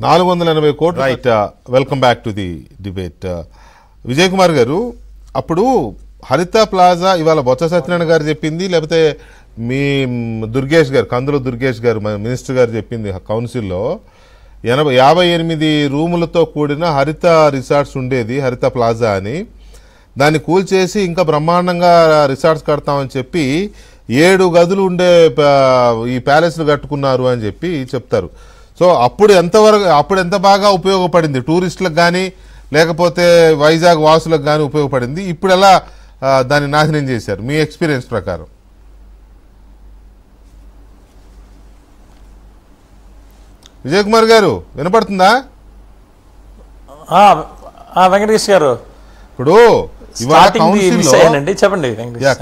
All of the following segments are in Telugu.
480 కోట్లు. Right, welcome back to the debate. Vijay Kumar గారు, అప్పుడు హరిత ప్లాజా ఇవాళ బొత్స సత్యనారాయణ గారు చెప్పింది, లేకపోతే మీ దుర్గేష్ గారు, కందుల దుర్గేష్ గారు మినిస్టర్ గారు చెప్పింది కౌన్సిల్లో 58 రూములతో కూడిన హరిత రిసార్ట్స్ ఉండేది, హరిత ప్లాజా అని. దాన్ని కూల్చేసి ఇంకా బ్రహ్మాండంగా రిసార్ట్స్ కడతామని చెప్పి 7 గదులు ఉండే ఈ ప్యాలెస్లు కట్టుకున్నారు అని చెప్పి చెప్తారు. సో అప్పుడు ఎంత బాగా ఉపయోగపడింది టూరిస్టులకు కానీ, లేకపోతే వైజాగ్ వాసులకు కానీ ఉపయోగపడింది. ఇప్పుడు ఎలా దాన్ని నాశనం చేశారు మీ ఎక్స్పీరియన్స్ ప్రకారం? విజయ్ కుమార్ గారు వినపడుతుందా? వెంకటేష్ గారు, ఇప్పుడు చెప్పండి.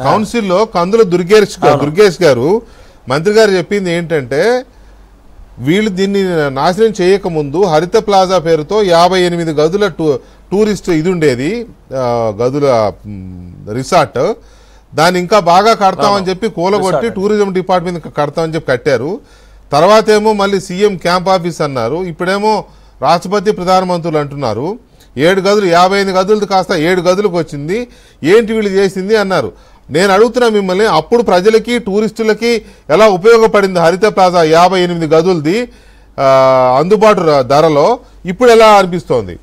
కౌన్సిల్లో కందుల దుర్గేష్ గారు మంత్రి గారు చెప్పింది ఏంటంటే, వీళ్ళు దీన్ని నాశనం చేయకముందు హరిత ప్లాజా పేరుతో 58 గదుల టూరిస్ట్ ఇది ఉండేది, గదుల రిసార్ట్. దాన్ని ఇంకా బాగా కడతామని చెప్పి కూలగొట్టి టూరిజం డిపార్ట్మెంట్ కడతామని చెప్పి కట్టారు. తర్వాత ఏమో మళ్ళీ సీఎం క్యాంప్ ఆఫీస్ అన్నారు, ఇప్పుడేమో రాష్ట్రపతి ప్రధానమంత్రులు అంటున్నారు. 7 గదులు 58 గదులది కాస్త 7 గదులకు వచ్చింది, ఏంటి వీళ్ళు చేసింది అన్నారు. నేను అడుగుతున్నా మిమ్మల్ని, అప్పుడు ప్రజలకి టూరిస్టులకి ఎలా ఉపయోగపడింది హరిత ప్లాజా 58 గదులది అందుబాటు ధరలో, ఇప్పుడు ఎలా అనిపిస్తోంది?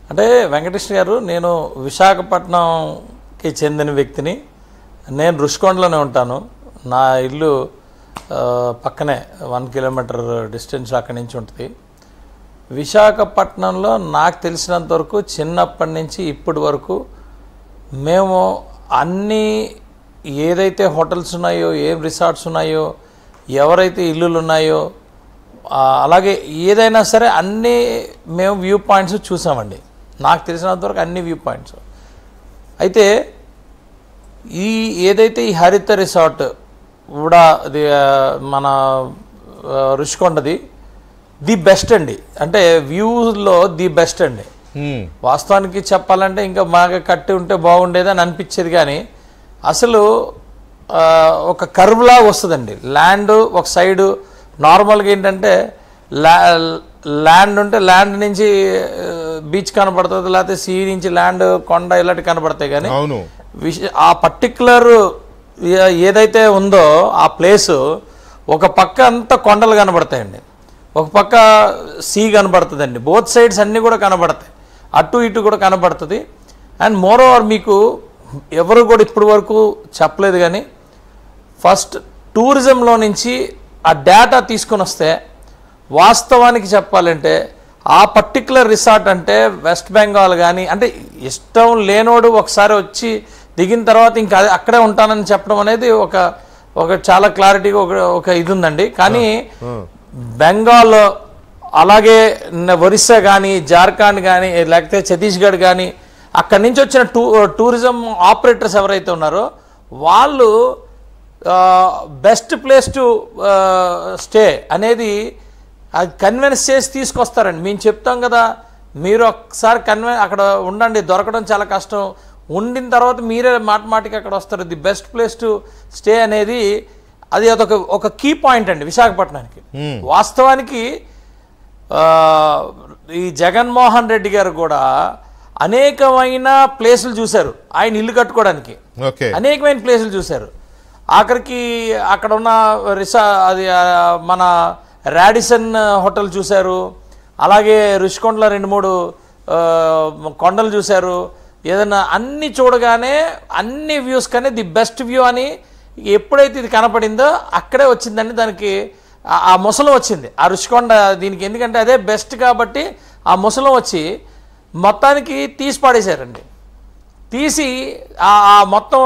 అంటే వెంకటేశ్వర గారు, నేను విశాఖపట్నంకి చెందిన వ్యక్తిని. నేను రుషికొండలోనే ఉంటాను. నా ఇల్లు పక్కనే 1 కిలోమీటర్ డిస్టెన్స్ అక్కడి నుంచి ఉంటుంది. విశాఖపట్నంలో నాకు తెలిసినంత వరకు చిన్నప్పటి నుంచి ఇప్పటి వరకు మేము అన్నీ ఏదైతే హోటల్స్ ఉన్నాయో, ఏం రిసార్ట్స్ ఉన్నాయో, ఎవరైతే ఇల్లులు ఉన్నాయో, అలాగే ఏదైనా సరే అన్నీ మేము వ్యూ పాయింట్స్ చూసామండి. నాకు తెలిసినంత వరకు అన్ని వ్యూ పాయింట్స్. అయితే ఏదైతే ఈ హరిత రిసార్ట్ కూడా మన రుషికొండది ది బెస్ట్ అండి. అంటే వ్యూలో ది బెస్ట్ అండి. వాస్తవానికి చెప్పాలంటే ఇంకా బాగా కట్టి ఉంటే బాగుండేది అని అనిపించేది, కానీ అసలు ఒక కర్వ్లా వస్తుందండి. ల్యాండ్ ఒక సైడు నార్మల్గా ఏంటంటే ల్యాండ్ ఉంటే ల్యాండ్ నుంచి బీచ్ కనబడుతుంది, లేకపోతే సీ నుంచి ల్యాండ్ కొండ ఇలాంటివి కనబడతాయి. కానీ ఆ పర్టిక్యులర్ ఏదైతే ఉందో ఆ ప్లేసు ఒక పక్క అంతా కొండలు కనబడతాయండి, ఒక పక్క సీ కనబడుతుందండి. బోత్ సైడ్స్ అన్నీ కూడా కనబడతాయి, అటు ఇటు కూడా కనబడుతుంది. అండ్ మోర్ ఓవర్ మీకు ఎవరు కూడా ఇప్పటి వరకు చెప్పలేదు, కానీ ఫస్ట్ టూరిజంలో నుంచి ఆ డేటా తీసుకొని వస్తే వాస్తవానికి చెప్పాలంటే ఆ పర్టికులర్ రిసార్ట్ అంటే వెస్ట్ బెంగాల్ కానీ, అంటే ఇష్టం లేనోడు ఒకసారి వచ్చి దిగిన తర్వాత ఇంకా అక్కడే ఉంటానని చెప్పడం అనేది ఒక చాలా క్లారిటీగా ఒక ఇది ఉందండి. కానీ బెంగాల్, అలాగే ఒరిస్సా కానీ, జార్ఖండ్ కానీ, లేకపోతే ఛత్తీస్గఢ్ కానీ, అక్కడి నుంచి వచ్చిన టూరిజం ఆపరేటర్స్ ఎవరైతే ఉన్నారో వాళ్ళు బెస్ట్ ప్లేస్ టు స్టే అనేది అది కన్విన్స్ చేసి తీసుకొస్తారండి. మేము చెప్తాం కదా, మీరు ఒకసారి అక్కడ ఉండండి, దొరకడం చాలా కష్టం, ఉండిన తర్వాత మీరే మాటికి అక్కడ వస్తారు. The best place to stay అనేది అదొక కీ పాయింట్ అండి విశాఖపట్నానికి. వాస్తవానికి ఈ జగన్మోహన్ రెడ్డి గారు కూడా అనేకమైన ప్లేసులు చూశారు, ఆయన ఇల్లు కట్టుకోవడానికి అనేకమైన ప్లేసులు చూశారు. ఆఖరికి అక్కడ ఉన్న అది మన రాడిసన్ హోటల్ చూశారు, అలాగే రుషికొండలో 2-3 కొండలు చూశారు. ఏదైనా అన్ని చూడగానే అన్ని వ్యూస్ కానీ ది బెస్ట్ వ్యూ అని ఎప్పుడైతే ఇది కనపడిందో అక్కడే వచ్చిందండి. దానికి ఆ ముసలం వచ్చింది, ఆ రుషికొండ దీనికి. ఎందుకంటే అదే బెస్ట్ కాబట్టి ఆ ముసలం వచ్చి మొత్తానికి తీసి పాడేశారండి. తీసి ఆ మొత్తం